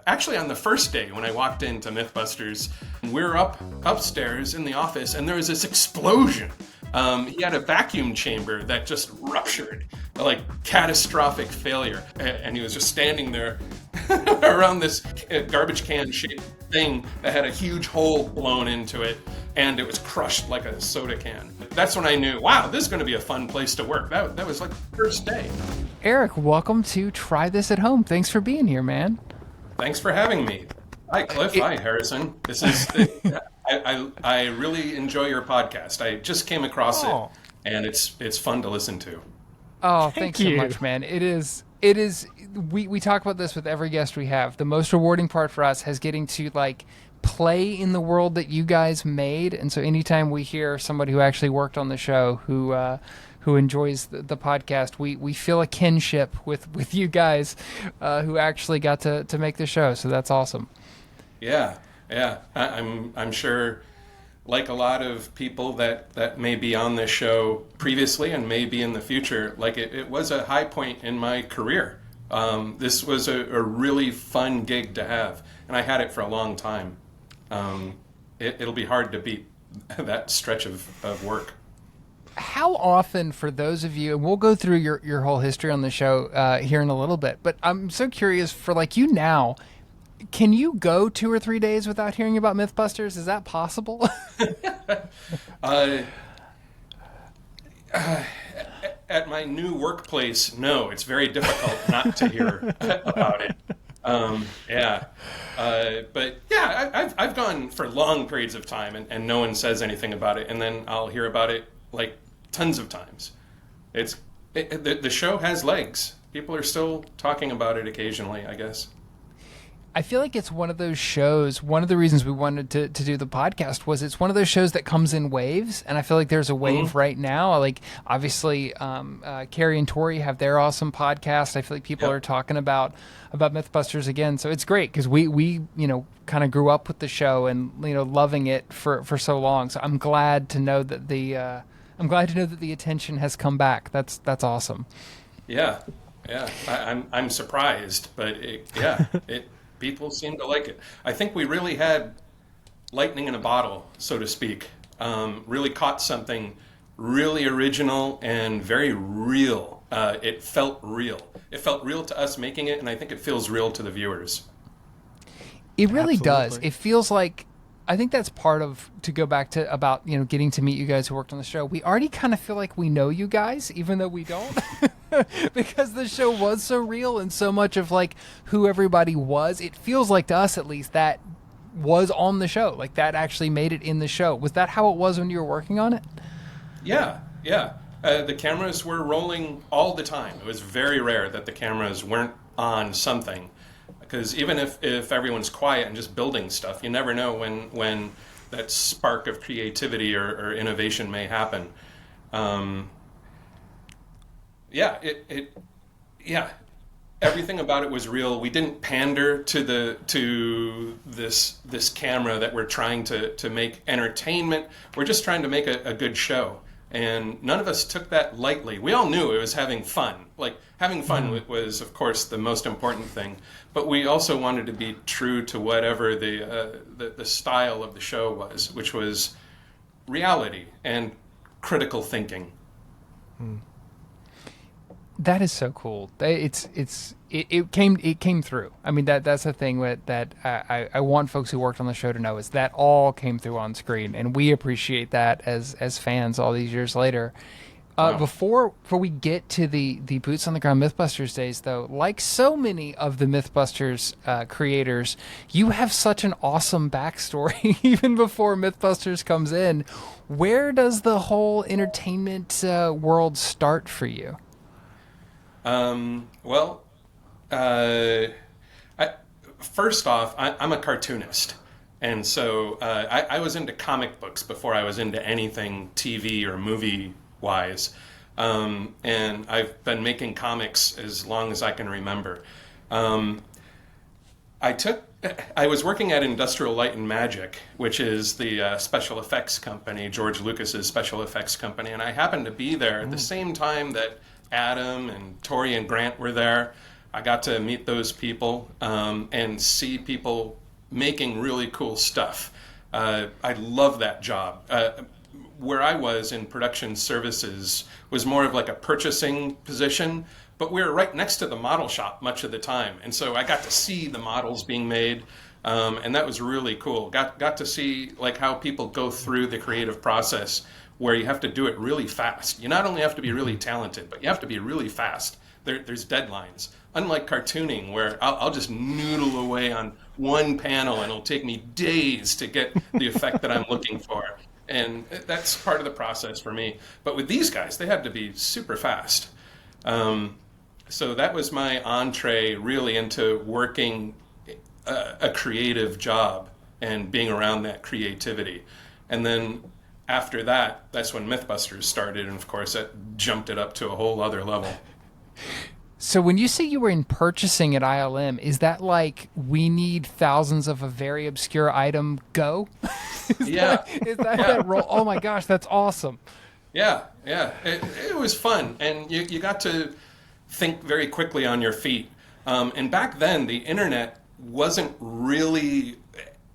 Actually, on the first day when I walked into Mythbusters, we were upstairs in the office, and there was this explosion. He had a vacuum chamber that just ruptured, like catastrophic failure, and he was just standing there around this garbage can shaped thing that had a huge hole blown into it, and it was crushed like a soda can. That's when I knew, wow, this is going to be a fun place to work. That was like the first day. Eric, welcome to Try This at Home. Thanks for being here, man. Thanks for having me. Hi, Cliff. Hi, Harrison. This is I really enjoy your podcast. I just came across it, and it's fun to listen to. Oh, thanks so much, man. It is. We talk about this with every guest we have. The most rewarding part for us is getting to play in the world that you guys made, and so anytime we hear somebody who actually worked on the show who enjoys the podcast, we feel a kinship with you guys who actually got to make the show. So that's awesome. Yeah. I'm sure, like a lot of people that may be on this show previously and may be in the future, it was a high point in my career. This was a really fun gig to have, and I had it for a long time. It'll be hard to beat that stretch of work. How often, for those of you, and we'll go through your whole history on the show here in a little bit, but I'm so curious for you now, can you go 2 or 3 days without hearing about Mythbusters? Is that possible? At my new workplace, no, it's very difficult not to hear about it. But yeah, I've gone for long periods of time and no one says anything about it, and then I'll hear about it tons of times. The show has legs. People are still talking about it occasionally, I guess. I feel like it's one of those shows, one of the reasons we wanted to do the podcast was it's one of those shows that comes in waves, and I feel like there's a wave right now. Obviously, Carrie and Tori have their awesome podcast. I feel like people are talking about Mythbusters again, so it's great because we kind of grew up with the show and loving it for so long. So I'm glad to know that the attention has come back. That's awesome. Yeah. I'm surprised, but people seem to like it. I think we really had lightning in a bottle, so to speak. Really caught something really original and very real. It felt real. It felt real to us making it, and I think it feels real to the viewers. It really does. It feels like, I think that's part of, to go back to about, getting to meet you guys who worked on the show. We already kind of feel like we know you guys, even though we don't. Because the show was so real and so much of who everybody was. It feels like, to us at least, that was on the show. That actually made it in the show. Was that how it was when you were working on it? Yeah. The cameras were rolling all the time. It was very rare that the cameras weren't on something. Because even if everyone's quiet and just building stuff, you never know when that spark of creativity or innovation may happen. Everything about it was real. We didn't pander to this camera that we're trying to make entertainment. We're just trying to make a good show. And none of us took that lightly. We all knew it was having fun. Having fun was, of course, the most important thing. But we also wanted to be true to whatever the style of the show was, which was reality and critical thinking. That is so cool. It came through. I mean, that's the thing that I want folks who worked on the show to know, is that all came through on screen, and we appreciate that as fans all these years later. Before we get to the boots on the ground Mythbusters days, though, like so many of the Mythbusters creators, you have such an awesome backstory. Even before Mythbusters comes in, where does the whole entertainment world start for you? First off, I'm a cartoonist. And so I was into comic books before I was into anything TV or movie-wise. And I've been making comics as long as I can remember. I was working at Industrial Light and Magic, which is the special effects company, George Lucas's special effects company. And I happened to be there at the same time that Adam and Tori and Grant were there. I got to meet those people and see people making really cool stuff. I love that job. Where I was in production services was more of like a purchasing position, but we were right next to the model shop much of the time. And so I got to see the models being made. And that was really cool. Got to see like how people go through the creative process where you have to do it really fast. You not only have to be really talented, but you have to be really fast. There's deadlines. Unlike cartooning, where I'll just noodle away on one panel and it'll take me days to get the effect that I'm looking for. And that's part of the process for me. But with these guys, they had to be super fast. So that was my entree really into working a creative job and being around that creativity. And then after that, that's when Mythbusters started. And of course, that jumped it up to a whole other level. So when you say you were in purchasing at ILM, is that like we need thousands of a very obscure item, go? Is that role? Oh my gosh, that's awesome. Yeah. It was fun. And you got to think very quickly on your feet. And back then, the internet wasn't really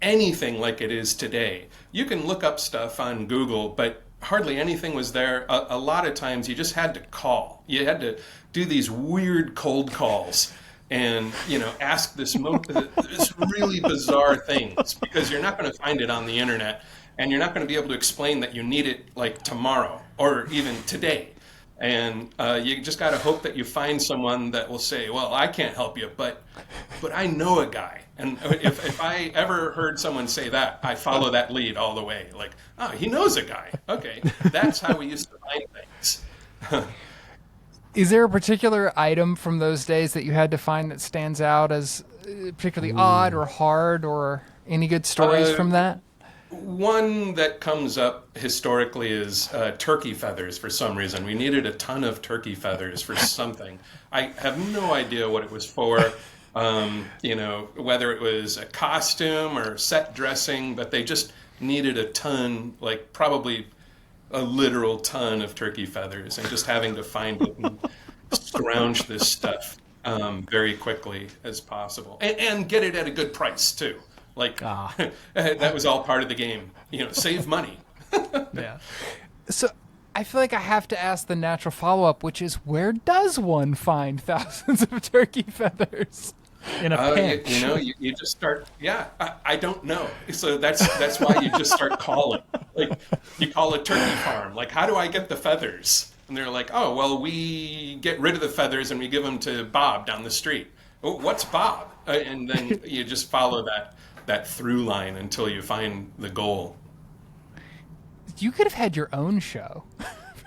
anything like it is today. You can look up stuff on Google, but hardly anything was there. A lot of times you just had to call. You had to do these weird cold calls and, ask this really bizarre things because you're not going to find it on the internet and you're not going to be able to explain that you need it like tomorrow or even today. And you just got to hope that you find someone that will say, well, I can't help you, but I know a guy. And if I ever heard someone say that, I follow that lead all the way. Like, oh, he knows a guy. Okay, that's how we used to find things. Is there a particular item from those days that you had to find that stands out as particularly odd or hard, or any good stories from that? One that comes up historically is turkey feathers for some reason. We needed a ton of turkey feathers for something. I have no idea what it was for, whether it was a costume or set dressing, but they just needed a ton, like probably a literal ton of turkey feathers, and just having to find it and scrounge this stuff very quickly as possible. And get it at a good price, too. Like, that was all part of the game. Save money. Yeah. So I feel like I have to ask the natural follow-up, which is, where does one find thousands of turkey feathers? In a pinch. You just start, I don't know. So that's why you just start calling. Like, you call a turkey farm. Like, how do I get the feathers? And they're like, oh, well, we get rid of the feathers and we give them to Bob down the street. Oh, what's Bob? And then you just follow that through line until you find the goal. You could have had your own show.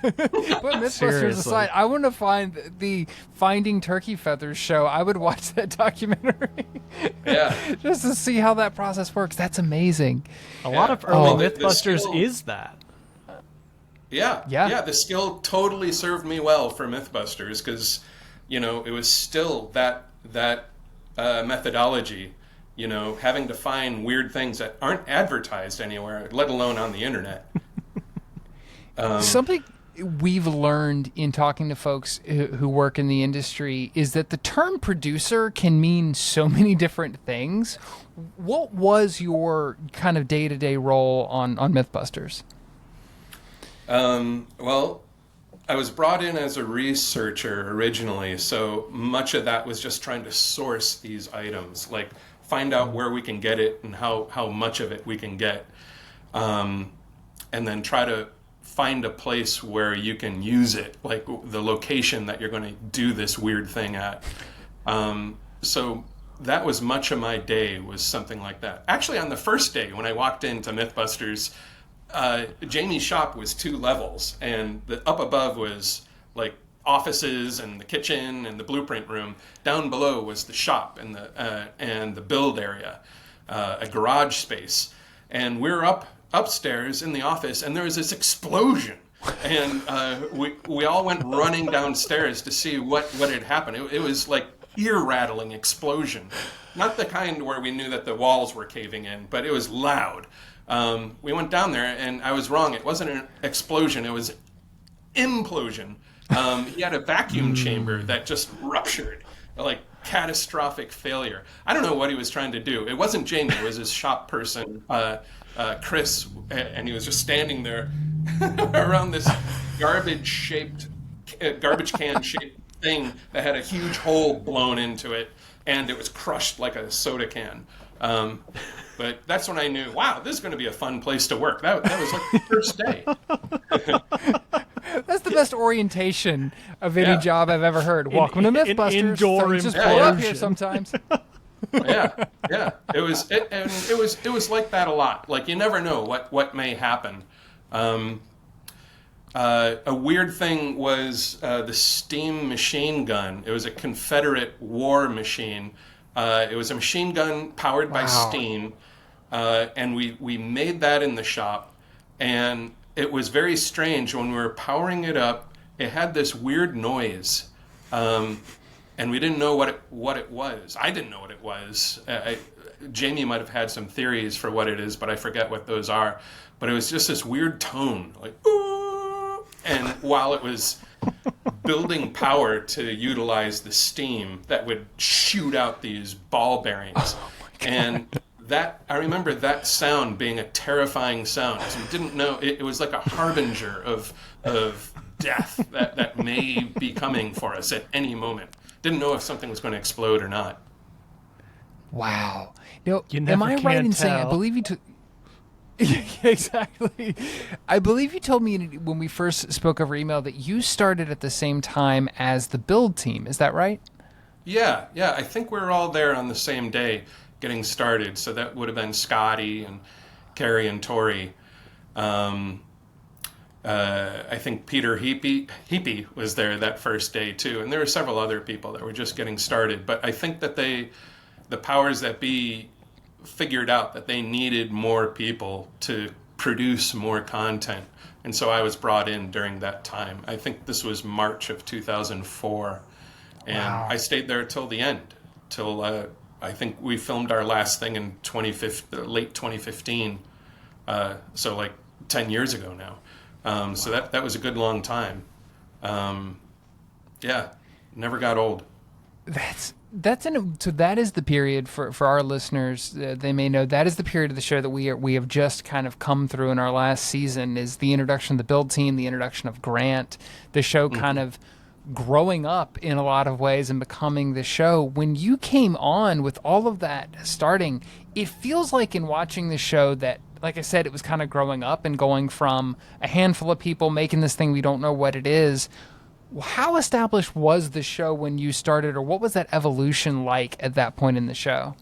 But Mythbusters aside, I want to find the Finding Turkey Feathers show. I would watch that documentary. Yeah. Just to see how that process works. That's amazing. A lot of early Mythbusters is that. Yeah. The skill totally served me well for Mythbusters because, it was still that methodology. Having to find weird things that aren't advertised anywhere, let alone on the internet. Something we've learned in talking to folks who work in the industry is that the term producer can mean so many different things. What was your kind of day-to-day role on Mythbusters? Well, I was brought in as a researcher originally, so much of that was just trying to source these items, like find out where we can get it and how much of it we can get, and then try to find a place where you can use it, like the location that you're going to do this weird thing at. So that was much of my day, was something like that. Actually, on the first day when I walked into Mythbusters, Jamie's shop was 2 levels, and the up above was like offices and the kitchen and the blueprint room. Down below was the shop and the build area, a garage space. And we were upstairs in the office, and there was this explosion, and we all went running downstairs to see what had happened. It was like ear-rattling explosion, not the kind where we knew that the walls were caving in, but it was loud. We went down there, and I was wrong. It wasn't an explosion; it was implosion. He had a vacuum chamber that just ruptured, like catastrophic failure. I don't know what he was trying to do. It wasn't Jamie. It was his shop person, Chris, and he was just standing there around this garbage can shaped thing that had a huge hole blown into it, and it was crushed like a soda can. But that's when I knew, wow, this is going to be a fun place to work. That was like the first day. That's the best orientation of any job I've ever heard. Welcome to Mythbusters. Indoor Just pull up here implosion. sometimes. Yeah. It was like that a lot. Like, you never know what may happen. A weird thing was the steam machine gun. It was a Confederate war machine. It was a machine gun powered by steam, and we made that in the shop. And it was very strange when we were powering it up. It had this weird noise, and we didn't know what it was. I didn't know what it was. Jamie might have had some theories for what it is, but I forget what those are. But it was just this weird tone, like ooh. And while it was building power to utilize the steam that would shoot out these ball bearings, and that I remember that sound being a terrifying sound. So we didn't know it was like a harbinger of death that may be coming for us at any moment. Didn't know if something was going to explode or not. Wow. You Am never I right can in saying I tell. believe you took? Exactly. I believe you told me when we first spoke over email that you started at the same time as the build team. Is that right? Yeah. I think we were all there on the same day getting started. So that would have been Scotty and Carrie and Tori. I think Peter Heap was there that first day too. And there were several other people that were just getting started. But I think that the powers that be figured out that they needed more people to produce more content. And so I was brought in during that time. I think this was March of 2004. And I stayed there till the end, till I think we filmed our last thing in late 2015. So like 10 years ago now. So that was a good long time. Never got old. So that is the period for our listeners. They may know that is the period of the show that we have just kind of come through in our last season. Is the introduction of the build team, the introduction of Grant, the show kind of growing up in a lot of ways and becoming the show. When you came on with all of that starting, it feels like in watching the show that, like I said, it was kind of growing up and going from a handful of people making this thing we don't know what it is. How established was the show when you started, or what was that evolution like at that point in the show?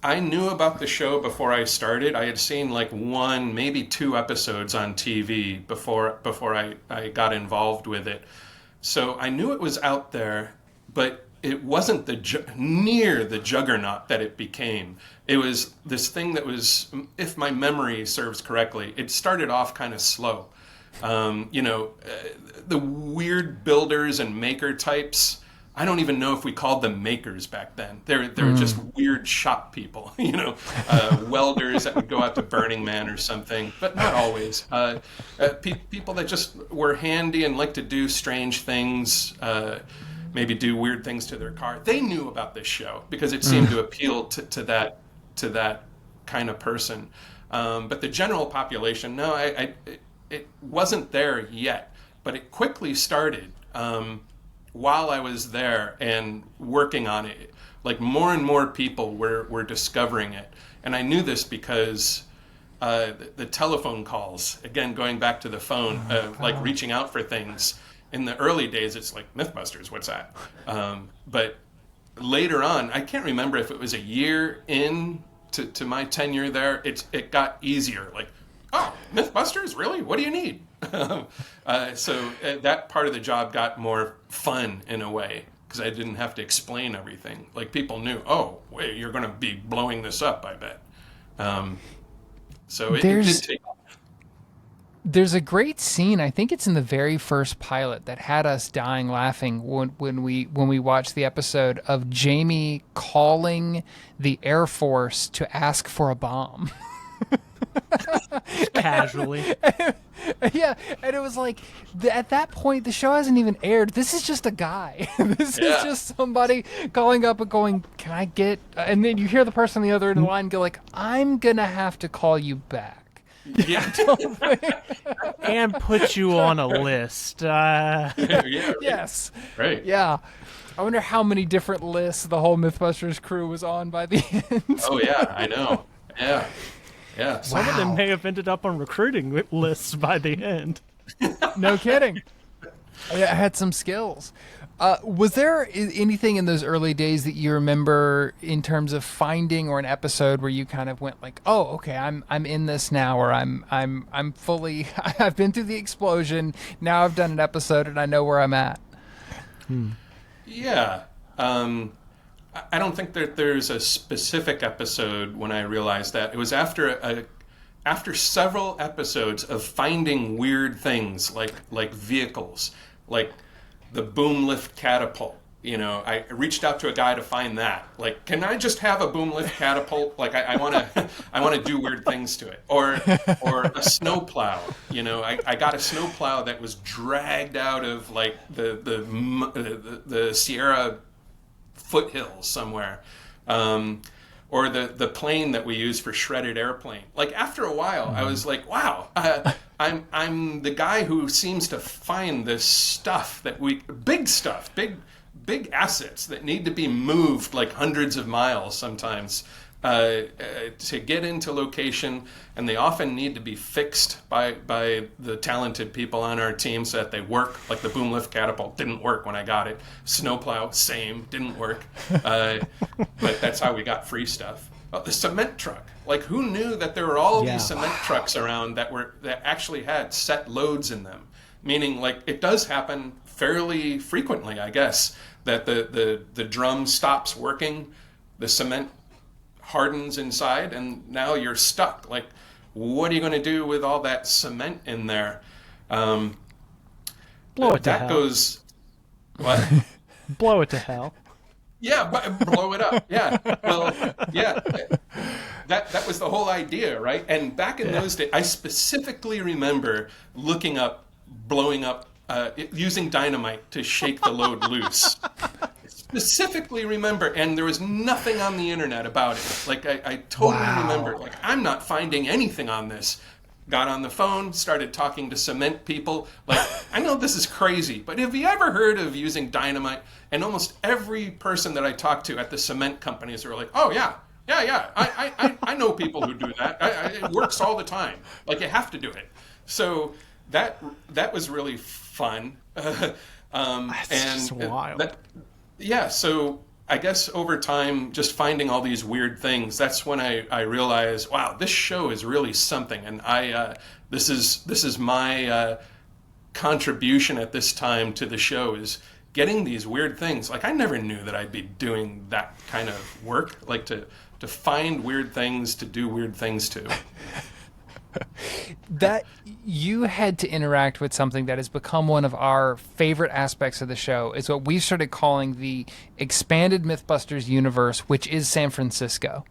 I knew about the show before I started. I had seen like one, maybe two episodes on TV before I got involved with it. So I knew it was out there, but it wasn't near the juggernaut that it became. It was this thing that was, if my memory serves correctly, it started off kind of slow. The weird builders and maker types, I don't even know if we called them makers back then. They were just weird shop people, welders that would go out to Burning Man or something, but not always. People that just were handy and liked to do strange things, maybe do weird things to their car. They knew about this show because it seemed to appeal to that kind of person. But the general population, no, it wasn't there yet. But it quickly started while I was there and working on it. Like more and more people were discovering it. And I knew this because the telephone calls, again, going back to the phone, like reaching out for things. In the early days, it's like, Mythbusters, what's that? But later on, I can't remember if it was a year in to my tenure there, it got easier. Like, oh, Mythbusters, really? What do you need? So that part of the job got more fun in a way, because I didn't have to explain everything. Like, people knew, oh, wait, you're going to be blowing this up, I bet. So it did take off. There's a great scene, I think it's in the very first pilot, that had us dying laughing when we watched the episode of Jamie calling the Air Force to ask for a bomb. Casually. Yeah, and it was like at that point the show hasn't even aired. This is just a guy. This is just somebody calling up and going, "Can I get?" And then you hear the person on the other end of the line go like, "I'm gonna have to call you back." Yeah. And put you on a list. Yeah, right. Yes. Right. Yeah. I wonder how many different lists the whole Mythbusters crew was on by the end. Oh yeah, I know. Yeah. Yeah. Some of them may have ended up on recruiting lists by the end. No kidding. I had some skills. Was there anything in those early days that you remember in terms of finding or an episode where you kind of went like, "Oh, okay, I'm in this now," or I'm fully I've been through the explosion. Now I've done an episode and I know where I'm at. Yeah. I don't think that there's a specific episode when I realized that. It was after several episodes of finding weird things like vehicles, like the boom lift catapult. You know, I reached out to a guy to find that. Like, can I just have a boom lift catapult? Like, I want to do weird things to it. Or a snowplow. You know, I got a snowplow that was dragged out of like the Sierra foothills somewhere. Or the plane that we use for shredded airplane. Like after a while, I was like, wow, I'm the guy who seems to find this stuff big assets that need to be moved like hundreds of miles sometimes to get into location, and they often need to be fixed by the talented people on our team so that they work. Like the boom lift catapult didn't work when I got it. Snowplow, same, didn't work. But that's how we got free stuff. Oh, the cement truck. Like who knew that there were all these cement trucks around that actually had set loads in them? Meaning like it does happen fairly frequently, I guess, that the drum stops working, the cement hardens inside, and now you're stuck. Like, what are you going to do with all that cement in there? Blow it to hell. Goes what? Blow it to hell. Yeah, blow it up. Yeah. Well, yeah. That was the whole idea, right? And back in those days, I specifically remember looking up, blowing up, using dynamite to shake the load loose. Specifically remember, and there was nothing on the internet about it. Like I totally remember. Like I'm not finding anything on this. Got on the phone, started talking to cement people. Like I know this is crazy, but have you ever heard of using dynamite? And almost every person that I talked to at the cement companies were like, "Oh yeah. I know people who do that. It works all the time. Like you have to do it." So that was really fun. That's just wild. So I guess over time, just finding all these weird things, that's when I realized, wow, this show is really something. And this is my contribution at this time to the show is getting these weird things. Like I never knew that I'd be doing that kind of work, like to find weird things, to do weird things to. That you had to interact with something that has become one of our favorite aspects of the show is what we started calling the expanded Mythbusters universe, which is San Francisco.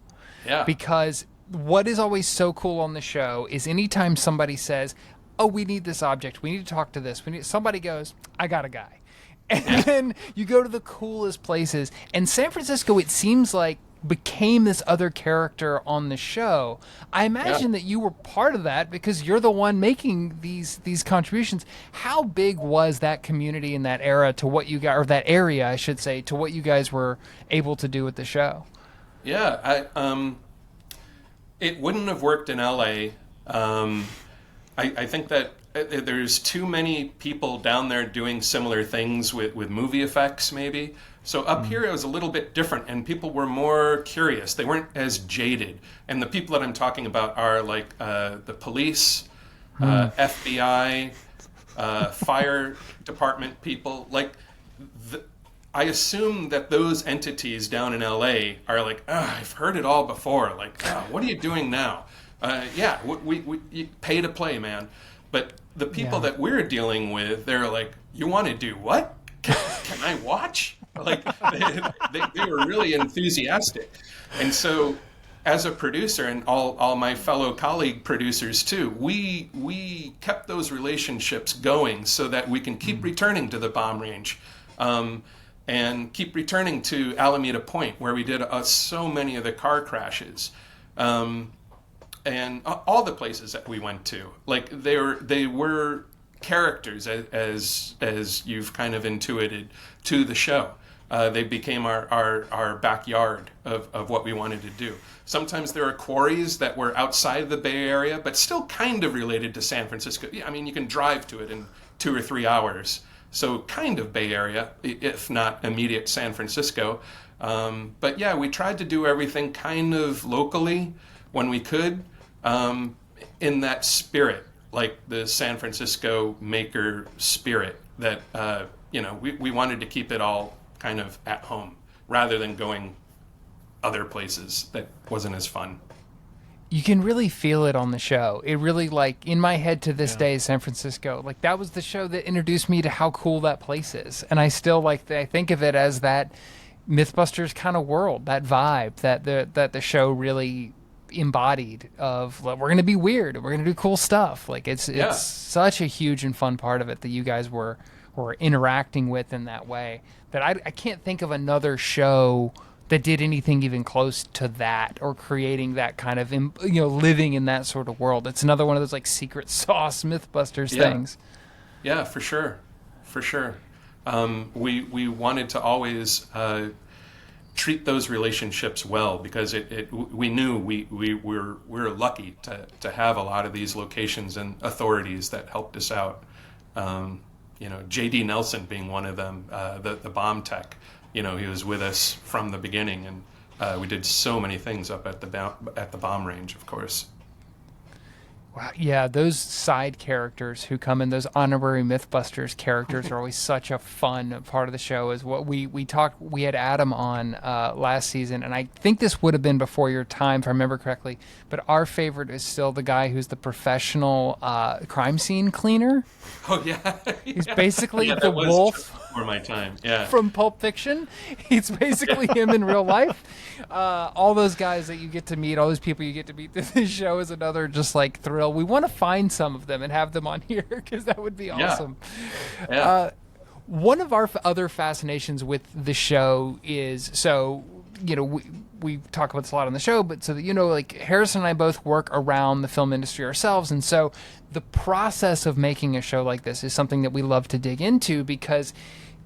Yeah. Because what is always so cool on the show is anytime somebody says, "Oh, we need this object. We need to talk to this." Somebody goes, "I got a guy." And then you go to the coolest places. And San Francisco, it seems like, became this other character on the show. I imagine that you were part of that because you're the one making these contributions. How big was that community in that era to what you got, or that area, I should say, to what you guys were able to do with the show? Yeah, it wouldn't have worked in LA. I think that there's too many people down there doing similar things with movie effects, maybe. So up here it was a little bit different, and people were more curious. They weren't as jaded. And the people that I'm talking about are like the police, FBI, fire department people. Like, I assume that those entities down in LA are like, I've heard it all before. Like, what are you doing now? We pay to play, man. But the people that we're dealing with, they're like, you want to do what? Can I watch? Like they were really enthusiastic. And so as a producer, and all my fellow colleague producers too, we kept those relationships going so that we can keep returning to the bomb range, and keep returning to Alameda Point, where we did so many of the car crashes, and all the places that we went to. Like they were characters, as you've kind of intuited, to the show. They became our backyard of what we wanted to do. Sometimes there are quarries that were outside the Bay Area, but still kind of related to San Francisco. I mean, you can drive to it in 2 or 3 hours. So kind of Bay Area, if not immediate San Francisco. But yeah, we tried to do everything kind of locally when we could, in that spirit, like the San Francisco maker spirit that, we wanted to keep it all kind of at home rather than going other places that wasn't as fun. You can really feel it on the show. It really, like, in my head to this day, San Francisco, like, that was the show that introduced me to how cool that place is. And I still, like, I think of it as that Mythbusters kind of world, that vibe that the show really embodied of, like, we're going to be weird, we're going to do cool stuff. Like, it's such a huge and fun part of it that you guys were interacting with in that way, that I can't think of another show that did anything even close to that, or creating that kind of, living in that sort of world. It's another one of those, like, secret sauce Mythbusters things. Yeah, for sure. We wanted to always treat those relationships well, because we knew we were lucky to have a lot of these locations and authorities that helped us out. J.D. Nelson being one of them, the bomb tech. He was with us from the beginning, and we did so many things up at the bomb range, of course. Wow, yeah, those side characters who come in, those honorary Mythbusters characters, are always such a fun part of the show. Is what we had Adam on last season, and I think this would have been before your time, if I remember correctly. But our favorite is still the guy who's the professional crime scene cleaner. Oh yeah, he's basically the wolf before my time. Yeah, from Pulp Fiction. He's basically him in real life. All those guys that you get to meet, all those people you get to meet. This show is another just like thrill. We want to find some of them and have them on here, because that would be awesome. Yeah. One of our other fascinations with the show is, so, we talk about this a lot on the show, but so that like, Harrison and I both work around the film industry ourselves, and so the process of making a show like this is something that we love to dig into, because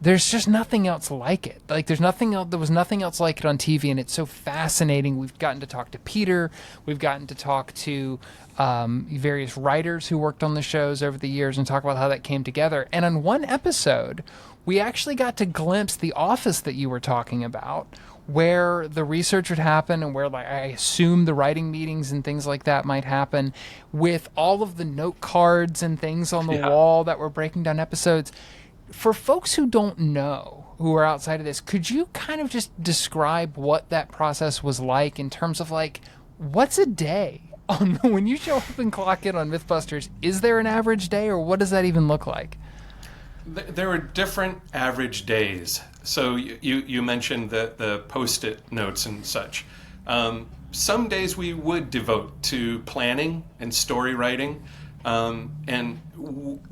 there's just nothing else like it. Like, there was nothing else like it on TV, and it's so fascinating. We've gotten to talk to Peter. We've gotten to talk to various writers who worked on the shows over the years and talk about how that came together. And on one episode, we actually got to glimpse the office that you were talking about, where the research would happen, and where, like, I assume the writing meetings and things like that might happen, with all of the note cards and things on the wall that were breaking down episodes. For folks who don't know, who are outside of this, could you kind of just describe what that process was like, in terms of, like, what's a day when you show up and clock in on Mythbusters? Is there an average day, or what does that even look like? There were different average days. So you mentioned the Post-it notes and such. Some days we would devote to planning and story writing. And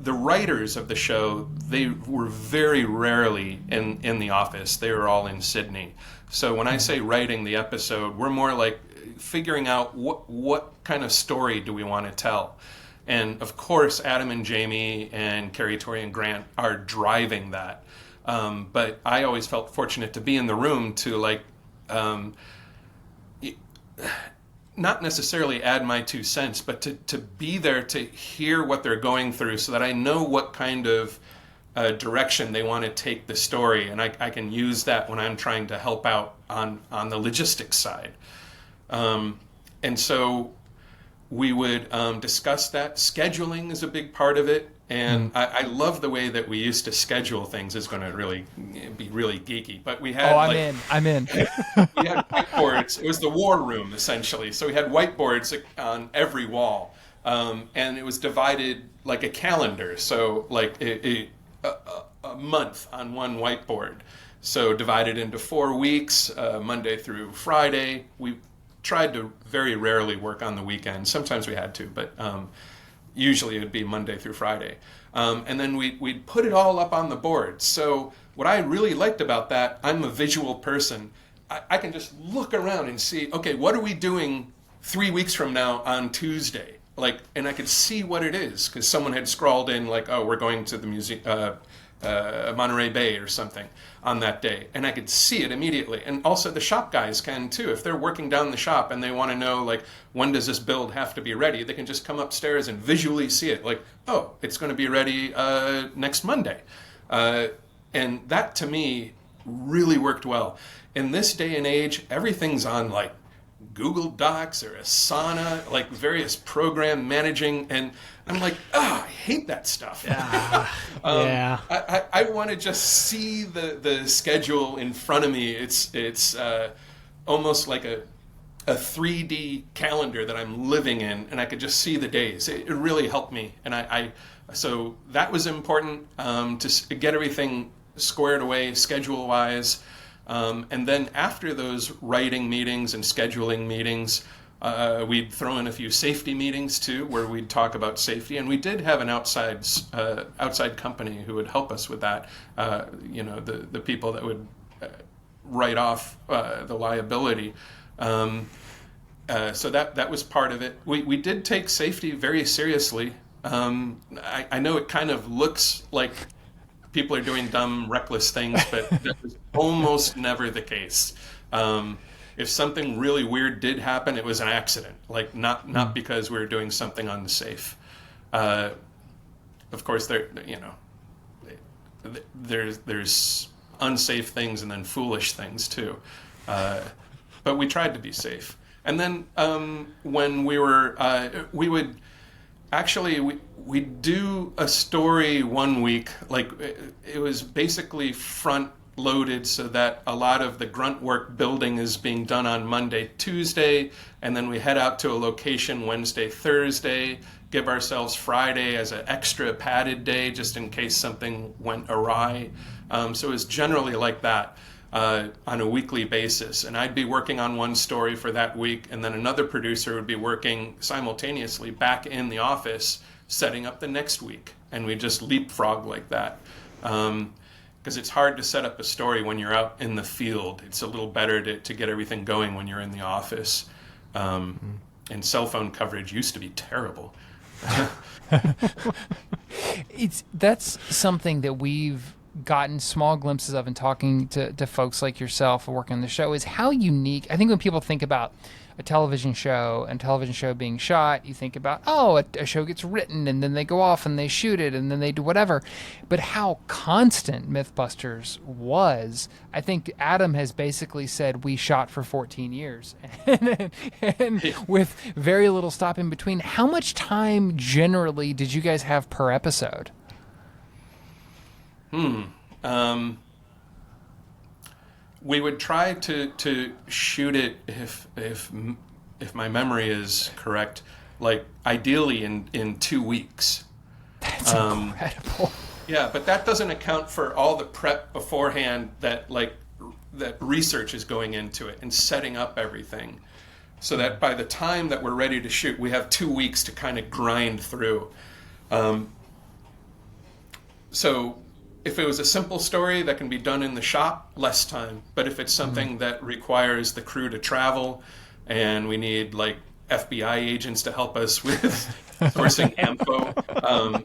the writers of the show, they were very rarely in the office. They were all in Sydney. So when I say writing the episode, we're more like figuring out what kind of story do we want to tell. And of course, Adam and Jamie and Carrie, Tori, and Grant are driving that. But I always felt fortunate to be in the room to, like, not necessarily add my 2 cents, but to be there to hear what they're going through, so that I know what kind of direction they want to take the story, and I can use that when I'm trying to help out on the logistics side. And so we would discuss that. Scheduling is a big part of it, and I love the way that we used to schedule things. It's going to really be really geeky, but we had I'm in. We had whiteboards. It was the war room, essentially. So we had whiteboards on every wall, and it was divided like a calendar. So like a month on one whiteboard. So divided into 4 weeks, Monday through Friday. tried to very rarely work on the weekend. Sometimes we had to, but usually it would be Monday through Friday. And then we'd put it all up on the board. So what I really liked about that, I'm a visual person. I can just look around and see, okay, what are we doing 3 weeks from now on Tuesday? Like, and I could see what it is because someone had scrawled in like, oh, we're going to the museum, Monterey Bay or something on that day, and I could see it immediately. And also the shop guys can too. If they're working down the shop and they want to know like when does this build have to be ready, they can just come upstairs and visually see it. Like, oh, it's going to be ready next Monday, and that to me really worked well. In this day and age, everything's on like Google Docs or Asana, like various program managing, and I'm like, I hate that stuff. Yeah. I want to just see the schedule in front of me. It's almost like a 3D calendar that I'm living in, and I could just see the days. It really helped me, and so that was important to get everything squared away schedule-wise. And then after those writing meetings and scheduling meetings, we'd throw in a few safety meetings too, where we'd talk about safety. And we did have an outside company who would help us with that. The people that would write off the liability. So that was part of it. We did take safety very seriously. I know it kind of looks like people are doing dumb, reckless things, but that was almost never the case. If something really weird did happen, it was an accident, like not because we were doing something unsafe. Of course, there's unsafe things and then foolish things too. But we tried to be safe. And then when we would actually we'd do a story one week, like it was basically front loaded so that a lot of the grunt work building is being done on Monday, Tuesday, and then we head out to a location Wednesday, Thursday, give ourselves Friday as an extra padded day just in case something went awry. So it was generally like that on a weekly basis. And I'd be working on one story for that week, and then another producer would be working simultaneously back in the office setting up the next week. And we just leapfrog like that. Because it's hard to set up a story when you're out in the field. It's a little better to get everything going when you're in the office. And cell phone coverage used to be terrible. That's something that we've gotten small glimpses of in talking to folks like yourself working on the show, is how unique. I think when people think about a television show and television show being shot, you think about, a show gets written and then they go off and they shoot it and then they do whatever. But how constant Mythbusters was, I think Adam has basically said we shot for 14 years and with very little stop in between. How much time generally did you guys have per episode? We would try to shoot it, if my memory is correct, like ideally in 2 weeks. That's incredible. Yeah, but that doesn't account for all the prep beforehand that research is going into it and setting up everything, so that by the time that we're ready to shoot, we have 2 weeks to kind of grind through. So if it was a simple story that can be done in the shop, less time. But if it's something that requires the crew to travel and we need like FBI agents to help us with sourcing info,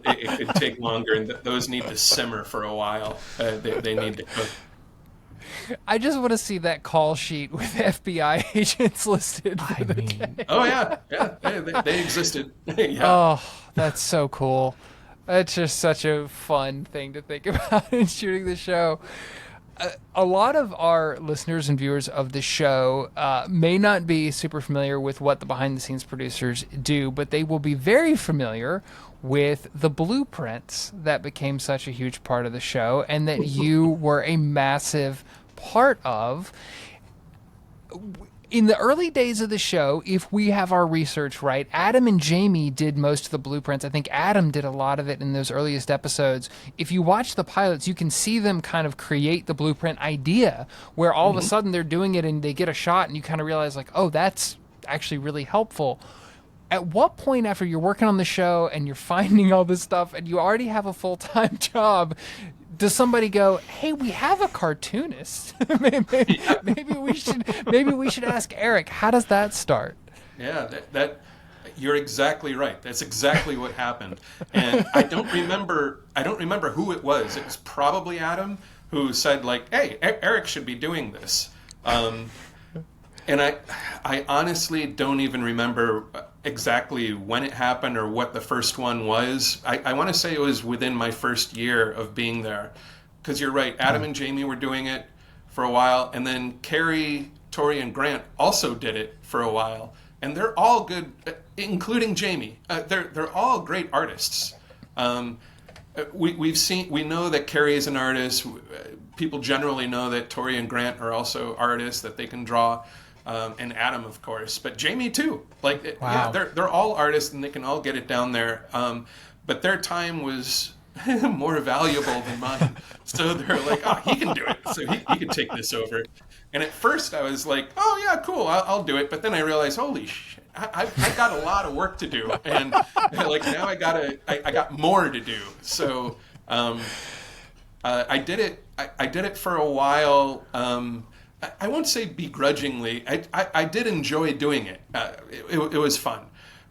it could take longer, and those need to simmer for a while. They need to cook. I just want to see that call sheet with FBI agents listed. Oh yeah, they existed. Yeah. Oh, that's so cool. That's just such a fun thing to think about in shooting the show. A lot of our listeners and viewers of the show may not be super familiar with what the behind-the-scenes producers do, but they will be very familiar with the blueprints that became such a huge part of the show and that you were a massive part of. In the early days of the show, if we have our research right, Adam and Jamie did most of the blueprints. I think Adam did a lot of it in those earliest episodes. If you watch the pilots, you can see them kind of create the blueprint idea, where all of a sudden they're doing it and they get a shot and you kind of realize like, oh, that's actually really helpful. At what point, after you're working on the show and you're finding all this stuff and you already have a full-time job, does somebody go, "Hey, we have a cartoonist. maybe we should ask Eric"? How does that start? Yeah, that you're exactly right. That's exactly what happened. And I don't remember who it was. It was probably Adam who said, like, "Hey, Eric should be doing this." And I honestly don't even remember exactly when it happened or what the first one was. I want to say it was within my first year of being there. Because you're right, Adam and Jamie were doing it for a while, and then Carrie, Tori, and Grant also did it for a while. And they're all good, including Jamie. They're all great artists. We know that Carrie is an artist. People generally know that Tori and Grant are also artists, that they can draw. And Adam, of course, but Jamie too. Like, wow. Yeah, they're all artists and they can all get it down there. But their time was more valuable than mine. So they're like, "Oh, he can do it. So he can take this over." And at first I was like, "Oh yeah, cool, I'll do it." But then I realized, holy shit, I've got a lot of work to do, and like now I got more to do. So I did it. I did it for a while. I won't say begrudgingly. I did enjoy doing it. It was fun.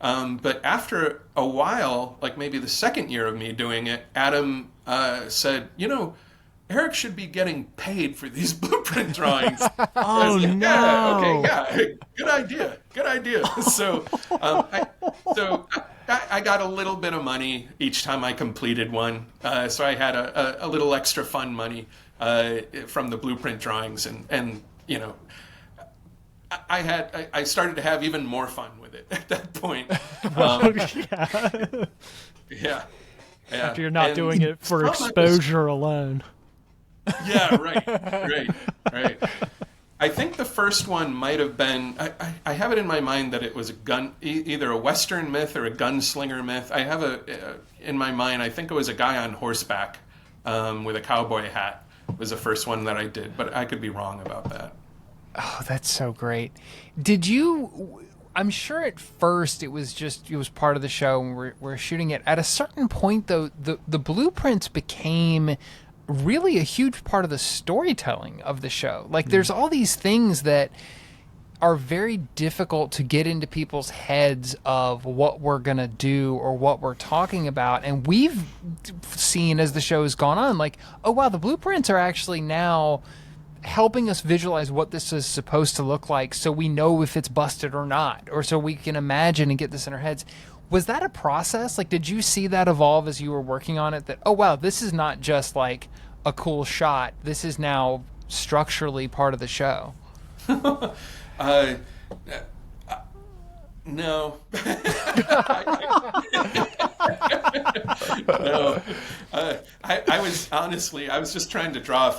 But after a while, like maybe the second year of me doing it, Adam said, "Eric should be getting paid for these blueprint drawings." Oh, like, no. Yeah, okay, yeah. Good idea. So I got a little bit of money each time I completed one. So I had a little extra fun money from the blueprint drawings, and I started to have even more fun with it at that point. Yeah. After you're not doing it for exposure alone. Yeah, right. I think the first one might have been, I have it in my mind that it was either a Western myth or a gunslinger myth. I have in my mind, I think it was a guy on horseback with a cowboy hat was the first one that I did, but I could be wrong about that. Oh, that's so great. I'm sure at first it was part of the show and we're shooting it. At a certain point, though, the blueprints became really a huge part of the storytelling of the show. Like, there's all these things that are very difficult to get into people's heads of what we're going to do or what we're talking about. And we've seen as the show has gone on, like, oh, wow, the blueprints are actually now helping us visualize what this is supposed to look like so we know if it's busted or not, or so we can imagine and get this in our heads. Was that a process? Like, did you see that evolve as you were working on it, that, oh, wow, this is not just like a cool shot. This is now structurally part of the show? No. No. I was just trying to draw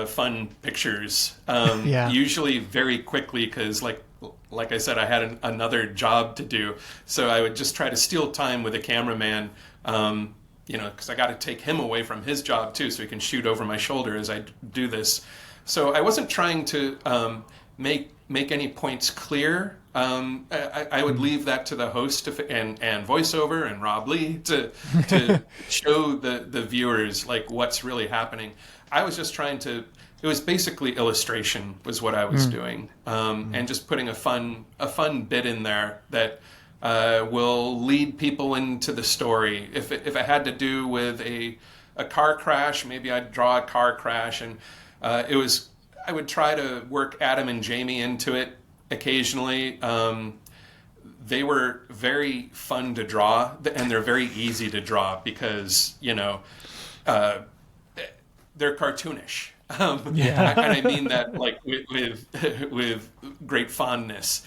fun pictures. Usually very quickly because, like I said, I had another job to do. So I would just try to steal time with a cameraman, because I got to take him away from his job too, so he can shoot over my shoulder as I do this. So I wasn't trying to make any points clear. I would leave that to the host and voiceover and Rob Lee to show the viewers like what's really happening. I was just trying to. It was basically illustration was what I was doing, and just putting a fun bit in there that will lead people into the story. If it had to do with a car crash, maybe I'd draw a car crash, and I would try to work Adam and Jamie into it occasionally. They were very fun to draw, and they're very easy to draw because they're cartoonish. And I mean that like with great fondness.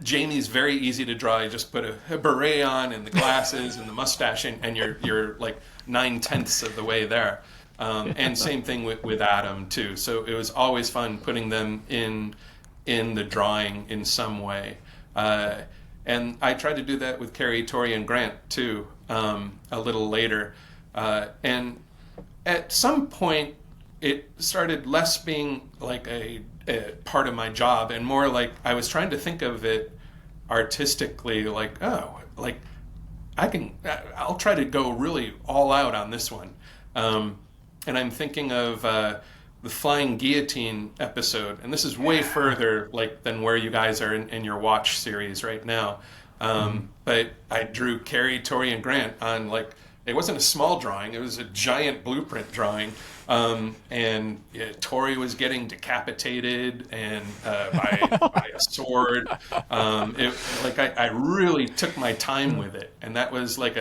Jamie's very easy to draw. You just put a beret on and the glasses and the mustache, and you're like 9/10 of the way there. And same thing with Adam too. So it was always fun putting them in the drawing in some way. And I tried to do that with Carrie, Tori, and Grant too, a little later. And at some point, it started less being like a part of my job, and more like I was trying to think of it artistically, like, oh, like I'll try to go really all out on this one. And I'm thinking of the Flying Guillotine episode, and this is way further like than where you guys are in your watch series right now. But I drew Carrie, Tori, and Grant on, like, it wasn't a small drawing, it was a giant blueprint drawing. And Tori was getting decapitated and by a sword. I really took my time with it, and that was like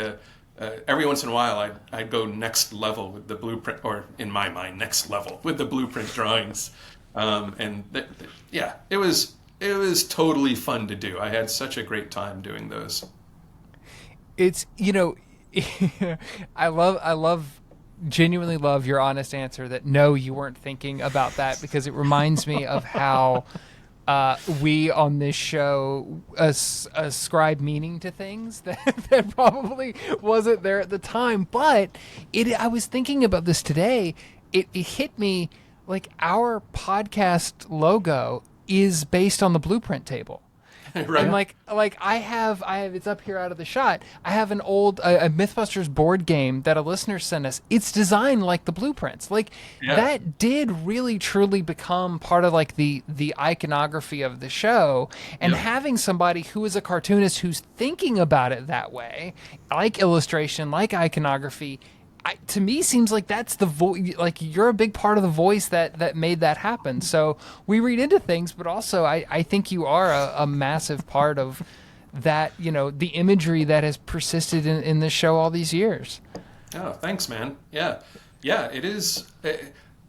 every once in a while I'd go next level with the blueprint, or in my mind, next level with the blueprint drawings. It was totally fun to do. I had such a great time doing those. It's, I genuinely love your honest answer that no, you weren't thinking about that, because it reminds me of how we on this show ascribe meaning to things that probably wasn't there at the time. But I was thinking about this today. It hit me, like, our podcast logo is based on the blueprint table. Right. And like I have it's up here out of the shot. I have an old a Mythbusters board game that a listener sent us. It's designed like the blueprints. Like, that did really truly become part of, like, the iconography of the show. And having somebody who is a cartoonist who's thinking about it that way, like illustration, like iconography, to me seems like that's the voice. Like, you're a big part of the voice that made that happen. So we read into things, but also I think you are a massive part of that, the imagery that has persisted in this show all these years. Oh, thanks, man. Yeah, it is.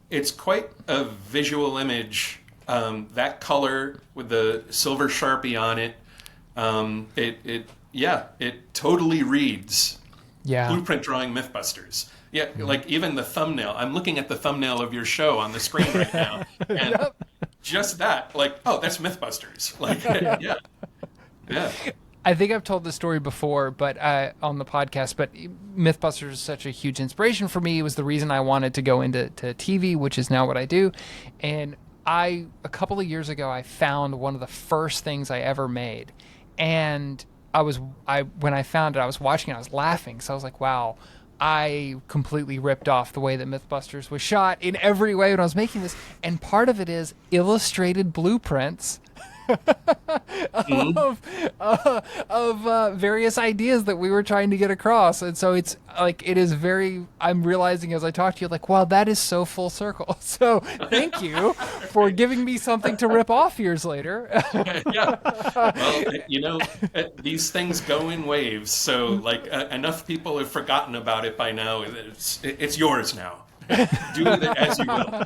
It's quite a visual image. That color with the silver Sharpie on it, it totally reads. Yeah. Blueprint drawing Mythbusters. Yeah, like even the thumbnail. I'm looking at the thumbnail of your show on the screen right now. And just that, like, oh, that's Mythbusters. Like, yeah. I think I've told this story before, but on the podcast, but Mythbusters is such a huge inspiration for me. It was the reason I wanted to go into TV, which is now what I do. And a couple of years ago, I found one of the first things I ever made. And when I found it, I was watching it, I was laughing. So I was like, wow, I completely ripped off the way that Mythbusters was shot in every way when I was making this. And part of it is illustrated blueprints of various ideas that we were trying to get across. And so it's like, I'm realizing as I talk to you, like, wow, that is so full circle. So thank you for giving me something to rip off years later. Well, these things go in waves. So, like, enough people have forgotten about it by now. It's yours now. Do with it as you will.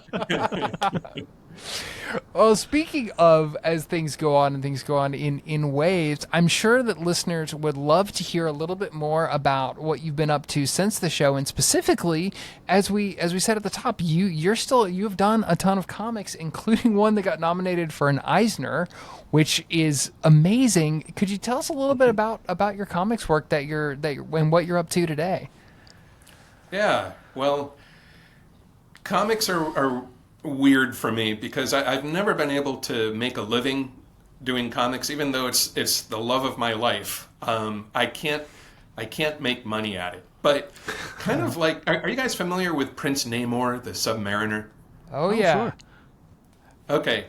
Well, speaking of as things go on and things go on in waves, I'm sure that listeners would love to hear a little bit more about what you've been up to since the show, and specifically, as we said at the top, you've done a ton of comics, including one that got nominated for an Eisner, which is amazing. Could you tell us a little bit about your comics work and what you're up to today? Yeah, well, comics are weird for me because I've never been able to make a living doing comics, even though it's the love of my life. I can't make money at it. But kind of like, are you guys familiar with Prince Namor, the Submariner? Oh yeah. Sure. Okay.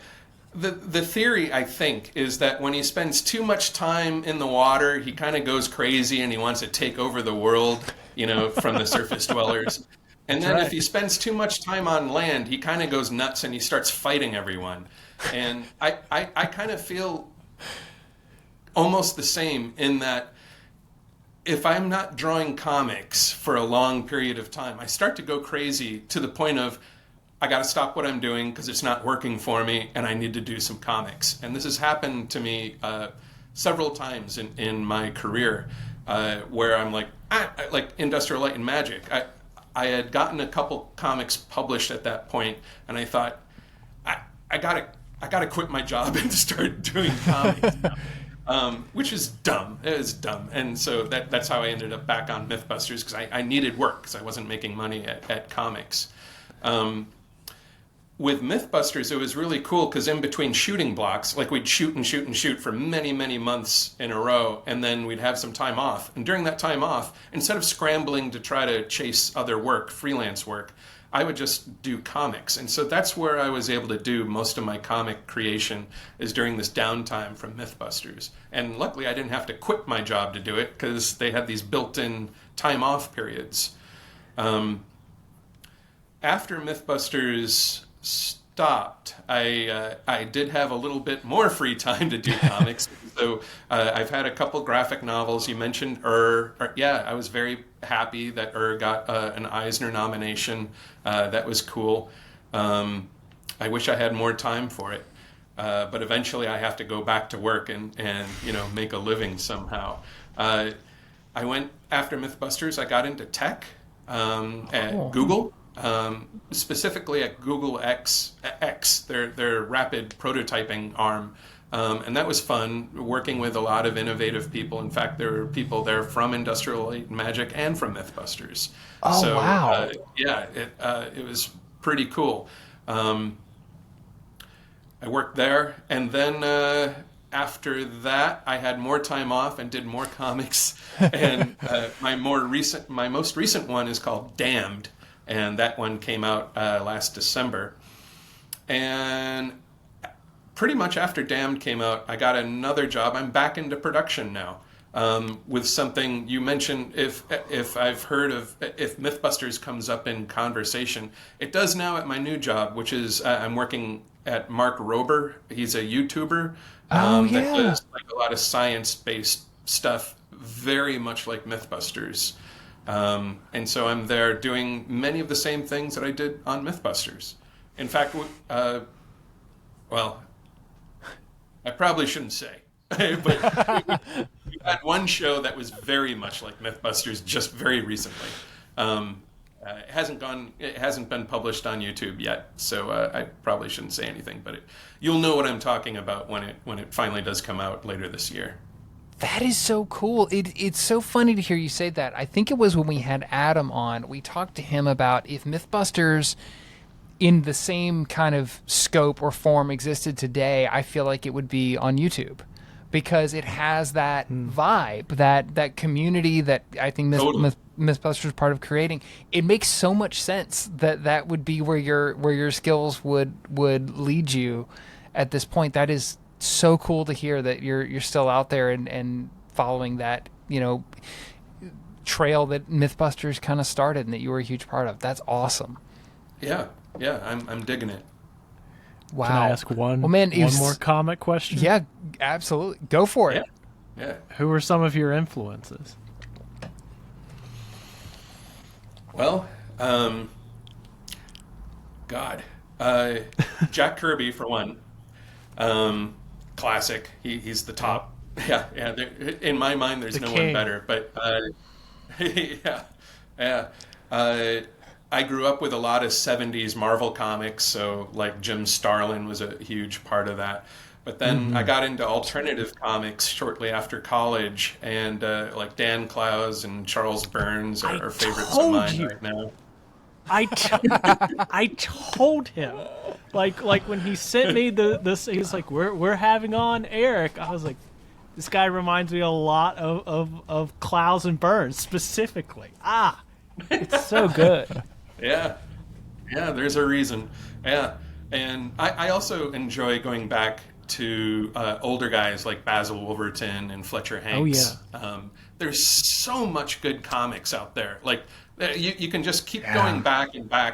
The theory, I think, is that when he spends too much time in the water, he kind of goes crazy and he wants to take over the world, from the surface dwellers. And then if he spends too much time on land, he kind of goes nuts and he starts fighting everyone. And I kind of feel almost the same in that if I'm not drawing comics for a long period of time, I start to go crazy to the point of I got to stop what I'm doing because it's not working for me and I need to do some comics. And this has happened to me several times in my career where I'm like Industrial Light and Magic. I had gotten a couple comics published at that point, and I thought, I gotta quit my job and start doing comics now. Which is dumb. It is dumb. And so that's how I ended up back on Mythbusters, because I needed work because I wasn't making money at comics. with Mythbusters, it was really cool because in between shooting blocks, like we'd shoot and shoot and shoot for many, many months in a row, and then we'd have some time off. And during that time off, instead of scrambling to try to chase other work, freelance work, I would just do comics. And so that's where I was able to do most of my comic creation, is during this downtime from Mythbusters. And luckily I didn't have to quit my job to do it because they had these built-in time off periods. After Mythbusters stopped, I did have a little bit more free time to do comics. So I've had a couple graphic novels. You mentioned yeah, I was very happy that got an Eisner nomination. That was cool. I wish I had more time for it. But eventually I have to go back to work and make a living somehow. I went after Mythbusters, I got into tech at Google. Specifically at Google X, their rapid prototyping arm. And that was fun, working with a lot of innovative people. In fact, there were people there from Industrial Light and Magic and from Mythbusters. Oh, so, wow. It was pretty cool. I worked there, and then after that, I had more time off and did more comics. And my most recent one is called Damned. And that one came out last December. And pretty much after Damned came out, I got another job. I'm back into production now with something you mentioned. If Mythbusters comes up in conversation, it does now at my new job, which is I'm working at Mark Rober. He's a YouTuber that does like a lot of science-based stuff, very much like Mythbusters. And so I'm there doing many of the same things that I did on Mythbusters. In fact, well, I probably shouldn't say, but we had one show that was very much like Mythbusters just very recently. It hasn't been published on YouTube yet, so I probably shouldn't say anything. But you'll know what I'm talking about when it finally does come out later this year. That is so cool. It's so funny to hear you say that. I think it was when we had Adam on, we talked to him about if Mythbusters in the same kind of scope or form existed today, I feel like it would be on YouTube because it has that vibe, that community that I think Mythbusters is part of creating. It makes so much sense that would be where your skills would lead you at this point. That is so cool to hear that you're still out there and following that trail that Mythbusters kind of started and that you were a huge part of. That's awesome. Yeah, I'm digging it. Wow. Can I ask one more comic question? Yeah, absolutely. Go for it. Yeah. Who are some of your influences? Well, Jack Kirby for one. Classic. He's the top. Yeah. In my mind, there's no one better. But I grew up with a lot of 70s Marvel comics, so like Jim Starlin was a huge part of that. But then I got into alternative comics shortly after college, and like Dan Clowes and Charles Burns are favorites of mine right now. I told him, like when he sent me this, he's like, we're having on Eric. I was like, this guy reminds me a lot of Clowes and Burns specifically. It's so good. Yeah, there's a reason. Yeah, and I also enjoy going back to older guys like Basil Wolverton and Fletcher Hanks. Oh yeah. There's so much good comics out there. Like you can just keep going back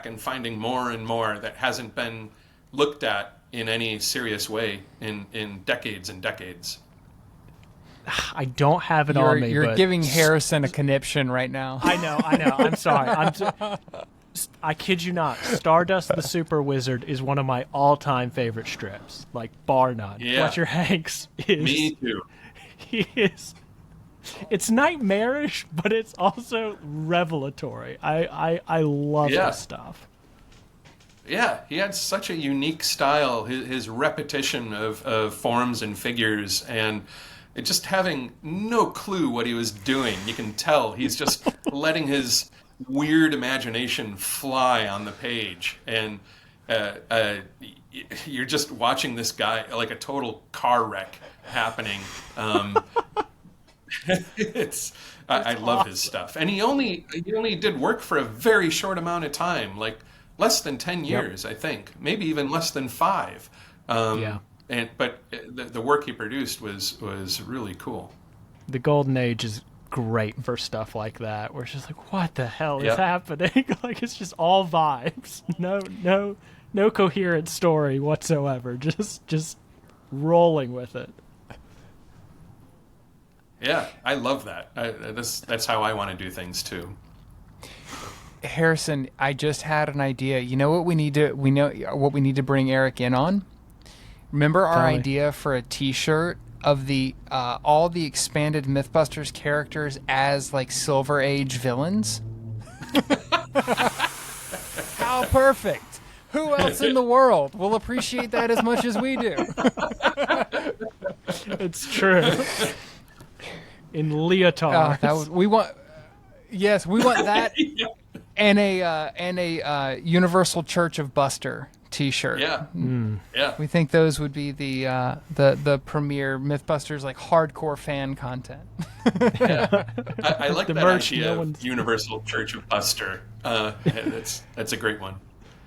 and finding more and more that hasn't been looked at in any serious way in decades and decades. I don't have it on me. You're giving Harrison a conniption right now. I know. I'm sorry. I kid you not. Stardust the Super Wizard is one of my all-time favorite strips, like bar none. Yeah. Fletcher Hanks is. Me too. He is. It's nightmarish, but it's also revelatory. I love this stuff. Yeah, he had such a unique style. His repetition of forms and figures, and just having no clue what he was doing. You can tell he's just letting his weird imagination fly on the page, and you're just watching this guy like a total car wreck happening. I love his stuff, and he only did work for a very short amount of time, like less than 10 years, I think, maybe even less than 5. But the work he produced was really cool. The golden age is great for stuff like that, where it's just like, what the hell is happening? Like, it's just all vibes, no coherent story whatsoever, just rolling with it. Yeah, I love that. That's how I want to do things too. Harrison, I just had an idea. You know what we need to bring Eric in on? Remember our idea for a T-shirt of the all the expanded Mythbusters characters as like Silver Age villains? How perfect! Who else in the world will appreciate that as much as we do? It's true. In leotards. We want that and a Universal Church of Buster T-shirt. Yeah, yeah. We think those would be the premier Mythbusters like hardcore fan content. Yeah. I like The that merch, idea of Universal Church of Buster. That's a great one.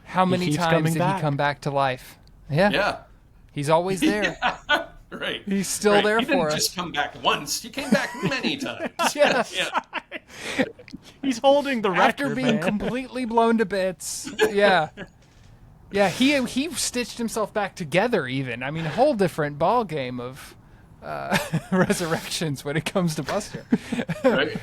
How many times did he come back to life? Yeah. He's always there. Yeah. Right. He's still there he for didn't us. Just come back once. He came back many times. Yes. Yeah. He's holding the record, After being completely blown to bits. Yeah. Yeah, he stitched himself back together even. I mean, a whole different ball game of resurrections when it comes to Buster. Right.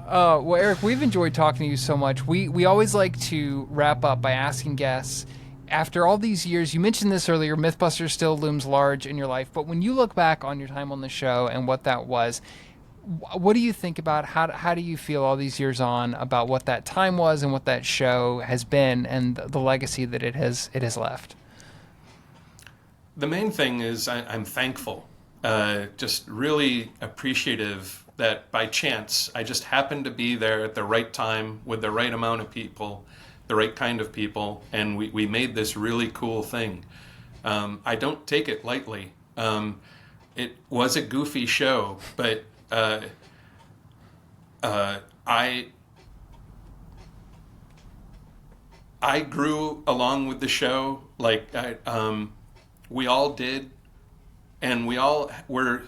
Well, Eric, we've enjoyed talking to you so much. We always like to wrap up by asking guests, after all these years, you mentioned this earlier, Mythbusters still looms large in your life, but when you look back on your time on the show and what that was, what do you think about, how do you feel all these years on about what that time was and what that show has been and the legacy that it has left? The main thing is I'm thankful, just really appreciative that by chance I just happened to be there at the right time with the right amount of people, the right kind of people, and we made this really cool thing. I don't take it lightly. It was a goofy show, but I grew along with the show, like we all did, and we all were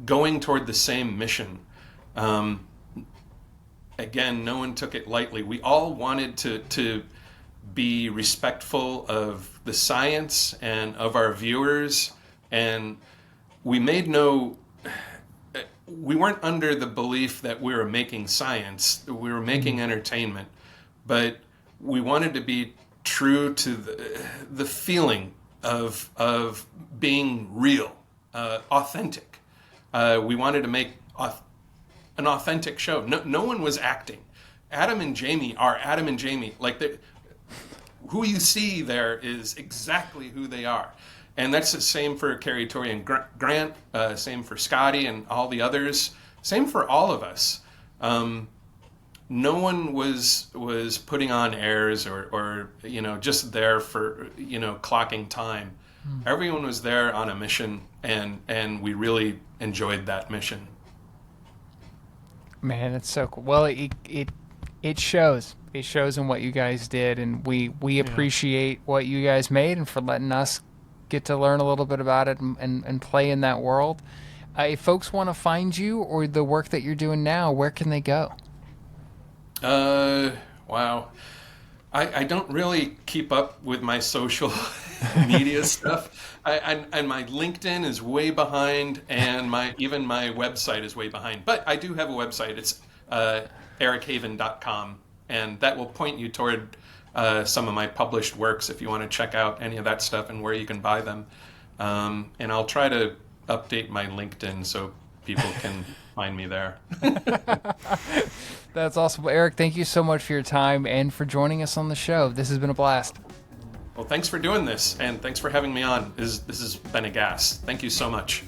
going toward the same mission. Again, no one took it lightly. We all wanted to be respectful of the science and of our viewers, and we weren't under the belief that we were making science, we were making entertainment, but we wanted to be true to the feeling of being real, authentic. We wanted to make an authentic show. No one was acting. Adam and Jamie are Adam and Jamie. Like, who you see there is exactly who they are. And that's the same for Carrie, Tori, and Grant, same for Scotty and all the others, same for all of us. No one was putting on airs or just there for, clocking time. Everyone was there on a mission, and we really enjoyed that mission. Man, it's so cool. Well, it shows. It shows in what you guys did, and we appreciate what you guys made and for letting us get to learn a little bit about it and play in that world. If folks want to find you or the work that you're doing now, where can they go? Wow. I don't really keep up with my social media stuff. And my LinkedIn is way behind, and even my website is way behind. But I do have a website. It's erichaven.com, and that will point you toward some of my published works if you want to check out any of that stuff and where you can buy them. And I'll try to update my LinkedIn so people can find me there. That's awesome. Well, Eric, thank you so much for your time and for joining us on the show. This has been a blast. Well, thanks for doing this, and thanks for having me on. This has been a gas. Thank you so much.